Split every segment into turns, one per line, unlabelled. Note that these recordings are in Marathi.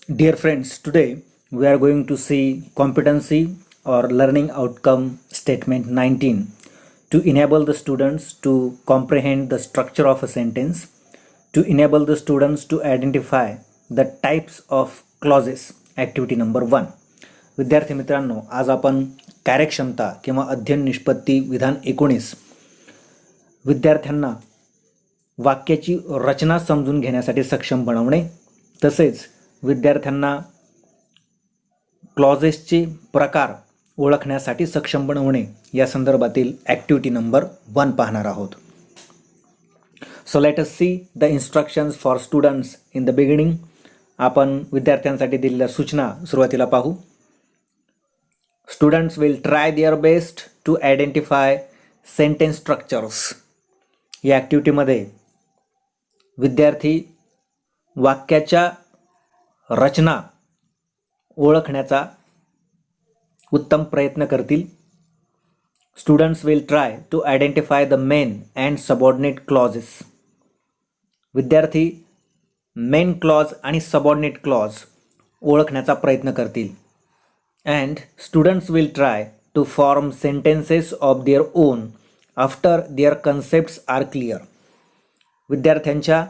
Dear friends, today we are going to see competency or learning outcome statement 19 to enable the students to comprehend the structure of a sentence, to enable the students to identify the types of clauses, activity number 1. विद्यार्थी मित्रांनो, आज आपण कार्यक्षमता किंवा अध्ययन निष्पत्ती विधान 19 विद्यार्थ्यांना वाक्याची रचना समजून घेण्यासाठी सक्षम बनवणे, तसेच विद्यार्थ्यांना क्लॉजेसचे प्रकार ओळखण्यासाठी सक्षम बनवणे या संदर्भातील ॲक्टिव्हिटी नंबर 1 पाहणार आहोत. So let us see the instructions for students in the beginning. आपण विद्यार्थ्यांसाठी दिलेल्या सूचना सुरुवातीला पाहू. Students will try their best to identify sentence structures. या ॲक्टिव्हिटीमध्ये विद्यार्थी वाक्याच्या रचना ओळखण्याचा उत्तम प्रयत्न करतील. Students will try to identify the main and subordinate clauses. विद्यार्थी मेन क्लॉज आणि सबऑर्डिनेट क्लॉज ओळखण्याचा प्रयत्न करतील. And students will try to form sentences of their own after there concepts are clear. विद्यार्थ्यांच्या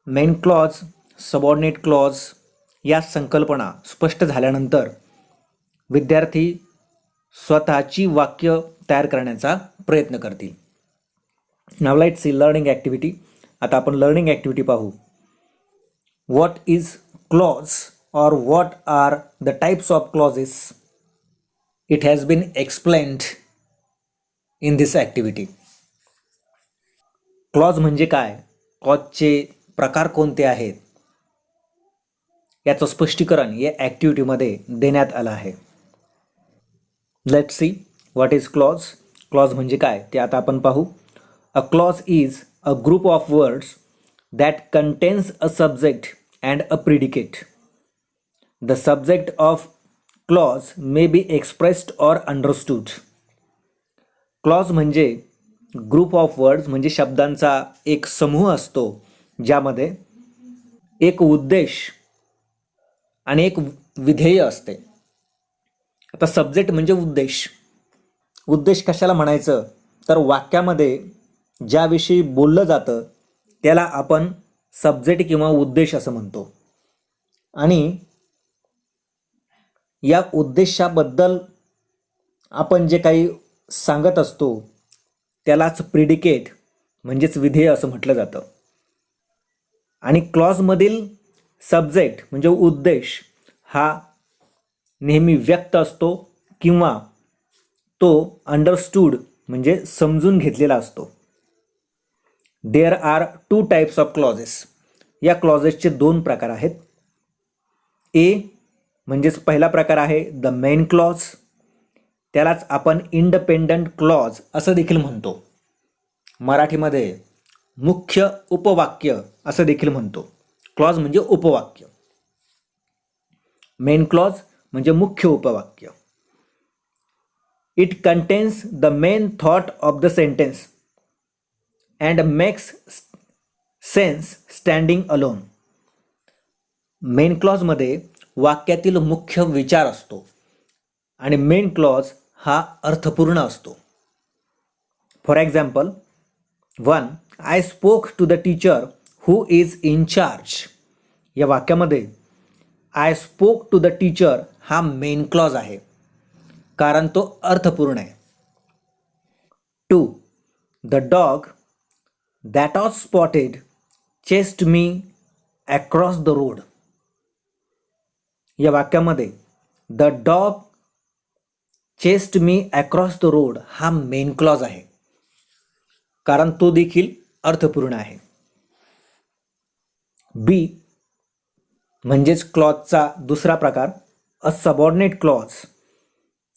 मेन क्लॉज, सबऑर्डिनेट क्लॉज या संकल्पना स्पष्ट झाल्यानंतर विद्यार्थी स्वतःची वाक्य तयार करण्याचा प्रयत्न करतील. Now let's see learning activity. आता आपण लर्निंग ॲक्टिव्हिटी पाहू. व्हॉट इज क्लॉज और what are the types of clauses? It has been explained in this activity. Clause म्हणजे काय, क्लॉजचे प्रकार कोणते आहेत याचं स्पष्टीकरण या ॲक्टिव्हिटीमध्ये देण्यात आलं आहे. Let's see what is clause. Clause म्हणजे काय ते आता आपण पाहू. A clause is a group of words that contains a subject and a predicate. The subject of clause may be expressed or understood. Clause म्हणजे ग्रुप ऑफ वर्ड्स म्हणजे शब्दांचा एक समूह असतो ज्यामध्ये एक उद्देश आणि एक विधेय असते. आता सब्जेक्ट म्हणजे उद्देश. उद्देश कशाला म्हणायचं तर वाक्यामध्ये ज्याविषयी बोललं जातं त्याला आपण सब्जेक्ट किंवा उद्देश असं म्हणतो. आणि या उद्देशाबद्दल आपण जे काही सांगत असतो त्यालाच प्रिडिकेट म्हणजेच विधेय असं म्हटलं जातं. आणि क्लॉजमधील सब्जेक्ट म्हणजे उद्देश हा नेहमी व्यक्त असतो किंवा तो अंडरस्टूड म्हणजे समजून घेतलेला असतो. There are 2 types of clauses. या क्लॉजेसचे 2 प्रकार आहेत. ए म्हणजेच पहिला प्रकार आहे द मेन क्लॉज. त्यालाच आपण इंडिपेंडंट क्लॉज असं देखील म्हणतो. मराठीमध्ये मुख्य उपवाक्य असं देखील म्हणतो. क्लॉज म्हणजे उपवाक्य. मेन क्लॉज म्हणजे मुख्य उपवाक्य. It contains the main thought of the sentence and makes sense standing alone. Main क्लॉजमध्ये वाक्यातील मुख्य विचार असतो आणि मेन क्लॉज हा अर्थपूर्ण असतो. For example 1. I spoke to the teacher who is in charge. या वाक्यामध्ये I spoke to the teacher हा मेन क्लॉज आहे कारण तो अर्थपूर्ण आहे. 2. The dog that was spotted chased me across the road. या वाक्यामध्ये the dog chased me across the road हा मेन क्लॉज आहे कारण तो देखील अर्थपूर्ण आहे. बी म्हणजेच क्लॉजचा दुसरा प्रकार अ सबऑर्डिनेट क्लॉज.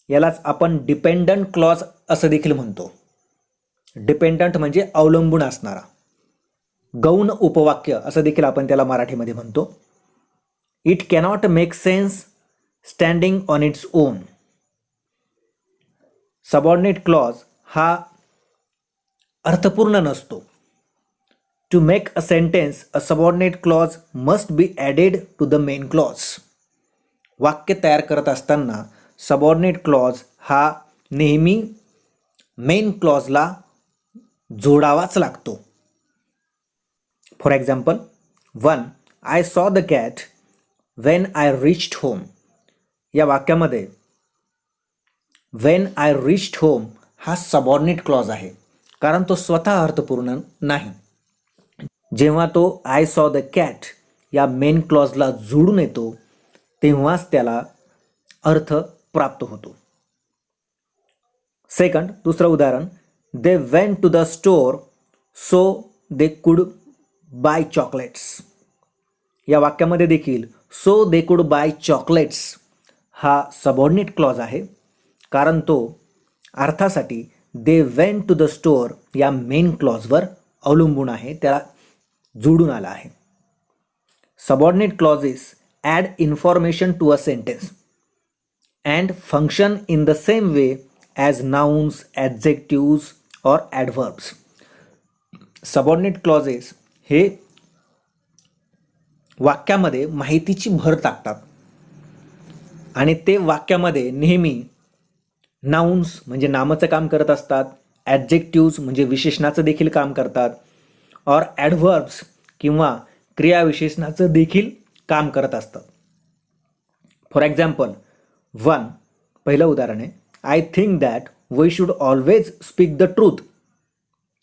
यालाच आपण डिपेंडंट क्लॉज असं देखील म्हणतो. डिपेंडंट म्हणजे अवलंबून असणारा, गौण उपवाक्य असं देखील आपण त्याला मराठीमध्ये म्हणतो. It cannot make sense standing on its own. Subordinate clause हा अर्थपूर्ण नसतो, To make a sentence, a subordinate clause must be added to the main clause. वाक्य तयार करत असताना सबऑर्डिनेट क्लॉज हा नेहमी मेन क्लॉजला जोडावाच लागतो. For example, 1. I saw the cat when I reached home. या वाक्यामध्ये वेन आय रिच्ड होम हा सबऑर्डिनेट क्लॉज आहे, कारण तो स्वतः अर्थपूर्ण नाही. जेव्हा तो आय सॉ द कॅट या मेन क्लॉजला जोडून येतो तेव्हाच त्याला अर्थ प्राप्त होतो. सेकंड, दुसरं उदाहरण, they went to the store so they could buy chocolates. या वाक्यामध्ये देखील so they could buy chocolates हा सबऑर्डिनेट क्लॉज आहे, कारण तो अर्थासाठी they went to the store या मेन क्लॉजवर अवलंबून आहे, त्याला जोडून आला आहे. Subordinate clauses add information to a sentence and function in the same way as nouns, adjectives और ॲडव्हर्ब्स. सबऑर्डिनेट क्लॉजेस हे वाक्यामध्ये माहितीची भर टाकतात आणि ते वाक्यामध्ये नेहमी नाउन्स म्हणजे नामाचं काम करत असतात, ॲडजेक्टिव्ज म्हणजे विशेषणाचं देखील काम करतात, और ॲडव्हर्ब्स किंवा क्रियाविशेषणाचं देखील काम करत असतात. For example, 1. पहिलं उदाहरण आहे, I think that we should always speak the truth.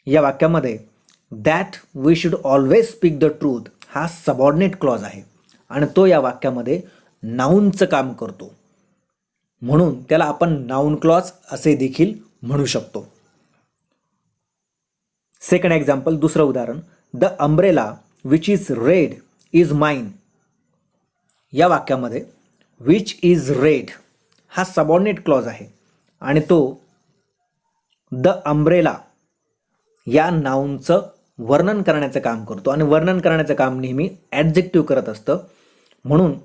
या वाक्यामध्ये that we should always speak the truth हा सबऑर्डिनेट क्लॉज आहे आणि तो या वाक्यामध्ये नाऊनचं काम करतो, म्हणून त्याला आपण नाऊन क्लॉज असे देखील म्हणू शकतो. सेकंड एक्झाम्पल, दुसरं उदाहरण, the umbrella which is red is mine. या वाक्यामध्ये विच इज रेड हा सबऑर्डिनेट क्लॉज आहे आणि तो द अम्ब्रेला या नाऊनचं वर्णन करण्याचं काम करतो आणि वर्णन करण्याचं काम नेहमी ॲडजेक्टिव्ह करत असतं, म्हणून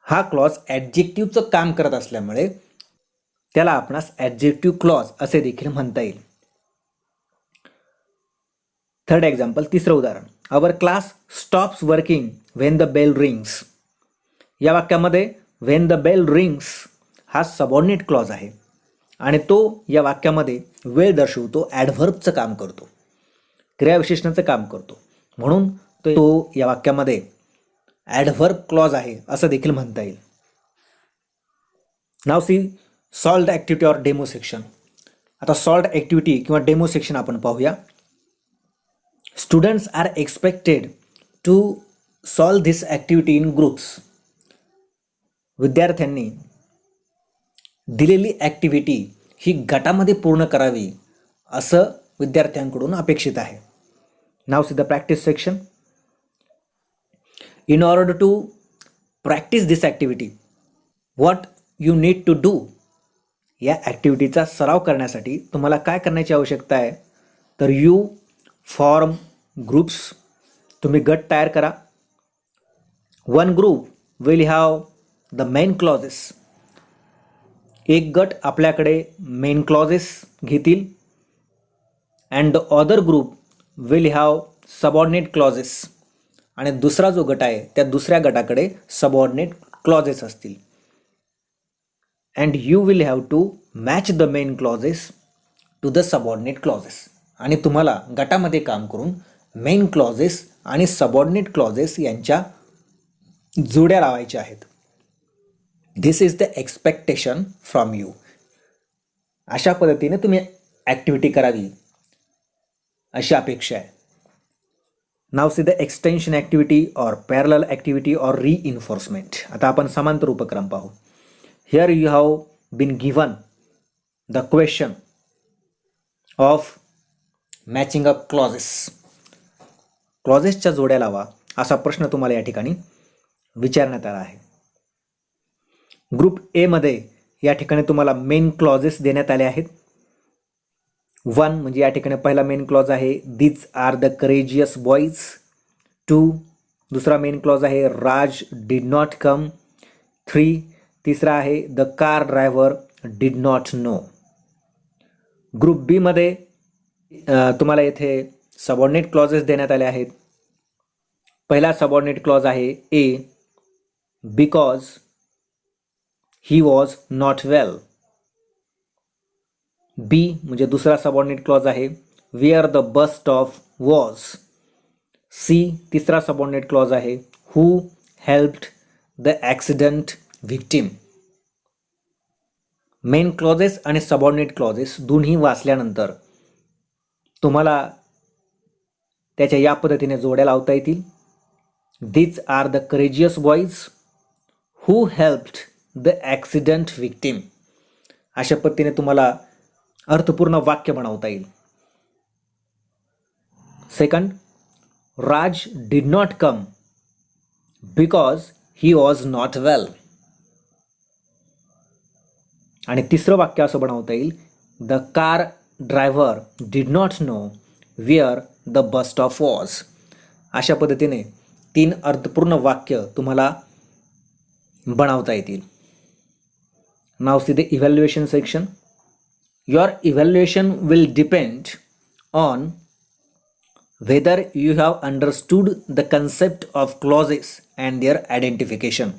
हा क्लॉज ॲडजेक्टिव्हचं काम करत असल्यामुळे त्याला आपणास ॲडजेक्टिव्ह क्लॉज असे देखील म्हणता येईल. थर्ड एक्झाम्पल, तिसरं उदाहरण, our class stops working when the bell rings. या वाक्यामध्ये व्हेन द बेल रिंग्स हा सबऑर्डिनेट क्लॉज आहे आणि तो या वाक्यामध्ये वेळ दर्शवतो, ॲडव्हर्बचं काम करतो, क्रियाविशेषणाचं काम करतो, म्हणून तो या वाक्यामध्ये ॲडव्हर्ब क्लॉज आहे असं देखील म्हणता येईल. Now see solved activity or demo section. आता सॉल्व्ड ॲक्टिव्हिटी किंवा डेमो सेक्शन आपण पाहूया. Students are expected to solve this activity in groups. विद्यार्थ्यांनी दिलेली ॲक्टिव्हिटी ही गटामध्ये पूर्ण करावी असं विद्यार्थ्यांकडून अपेक्षित आहे. Now see the practice section. In order to practice this activity, what you need to do. या ॲक्टिव्हिटीचा सराव करण्यासाठी तुम्हाला काय करण्याची आवश्यकता आहे, तर यू फॉर्म ग्रुप्स. तुम्ही गट तयार करा. One group will have the main clauses. एक गट आपल्याकडे मेन क्लॉजेस घेतील and the other group will have subordinate clauses. आणि दुसरा जो गट आहे त्या दुसऱ्या गटाकडे सबऑर्डिनेट क्लॉजेस असतील. And you will have to match the main clauses to the subordinate clauses. आणि तुम्हाला गटामध्ये काम करून मेन क्लॉजेस आणि सबऑर्डिनेट क्लॉजेस यांच्या जोड्या लावायच्या आहेत. This is the expectation from you. अशा पद्धतीने तुम्ही ॲक्टिव्हिटी करावी अशी अपेक्षा आहे. Now see the extension activity or parallel activity or reinforcement. आता आपण समांतर उपक्रम पाहू. Here you have been given the question of matching up clauses. क्लॉजेसच्या जोड्या लावा असा प्रश्न तुम्हाला या ठिकाणी विचारण्यात आला आहे. ग्रुप ए मध्ये या ठिकाणी तुम्हाला मेन क्लॉजेस देण्यात आले आहेत. 1 म्हणजे या ठिकाणी पहिला मेन क्लॉज आहे, these are the courageous boys. 2 दुसरा मेन क्लॉज आहे, राज डिड नॉट कम. 3 तिसरा आहे, the car driver did not know. Group B मध्ये तुम्हाला येथे सबऑर्डिनेट क्लॉजेस देण्यात आले आहेत. पहिला सबऑर्डिनेट क्लॉज आहे A, because he was not well. B म्हणजे दुसरा सबऑर्डिनेट क्लॉज आहे where the bus stop was. C तिसरा सबऑर्डिनेट क्लॉज आहे who helped the accident victim. Main clauses आणि सबऑर्डिनेट क्लॉजेस दोन्ही वाचल्यानंतर तुम्हाला त्याच्या या पद्धतीने जोड्या लावता येतील. These are the courageous boys who helped the accident victim. अशा पद्धतीने तुम्हाला अर्थपूर्ण वाक्य बनवता येईल. Second, Raj did not come because he was not well. आणि तिसरं वाक्य असं बनवता येईल the car driver did not know where the bus stop was. अशा पद्धतीने 3 अर्थपूर्ण वाक्य तुम्हाला बनवता येतील. Now see the evaluation section. Your evaluation will depend on whether you have understood the concept of clauses and their identification.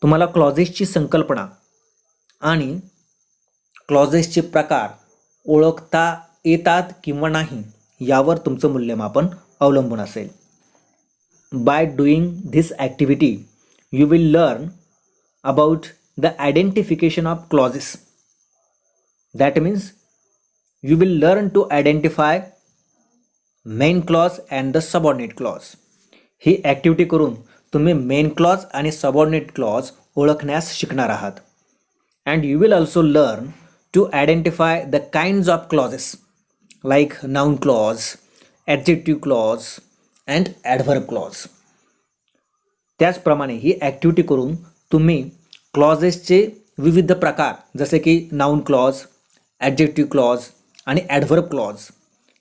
तुम्हाला क्लॉजेसची संकल्पना आणि क्लॉजेसचे प्रकार ओळखता येतात किंवा नाही यावर तुमचं मूल्यमापन अवलंबून असेल. By doing this activity, you will learn about the identification of clauses. That means you will learn to identify main clause and the subordinate clause. He activity करून तुम्ही मेन क्लॉज आणि सबऑर्डिनेट क्लॉज ओळखण्यास शिकणार आहात. And you will also learn to identify the kinds of clauses like noun clause, adjective clause and adverb clause. त्याचप्रमाणे ही ॲक्टिव्हिटी करून तुम्ही क्लॉजेसचे विविध प्रकार जसे की नाउन क्लॉज, ॲडजेक्टिव्ह क्लॉज आणि ॲडव्हर्ब क्लॉज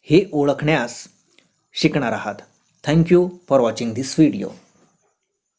हे ओळखण्यास शिकणार आहात. Thank you for watching this video.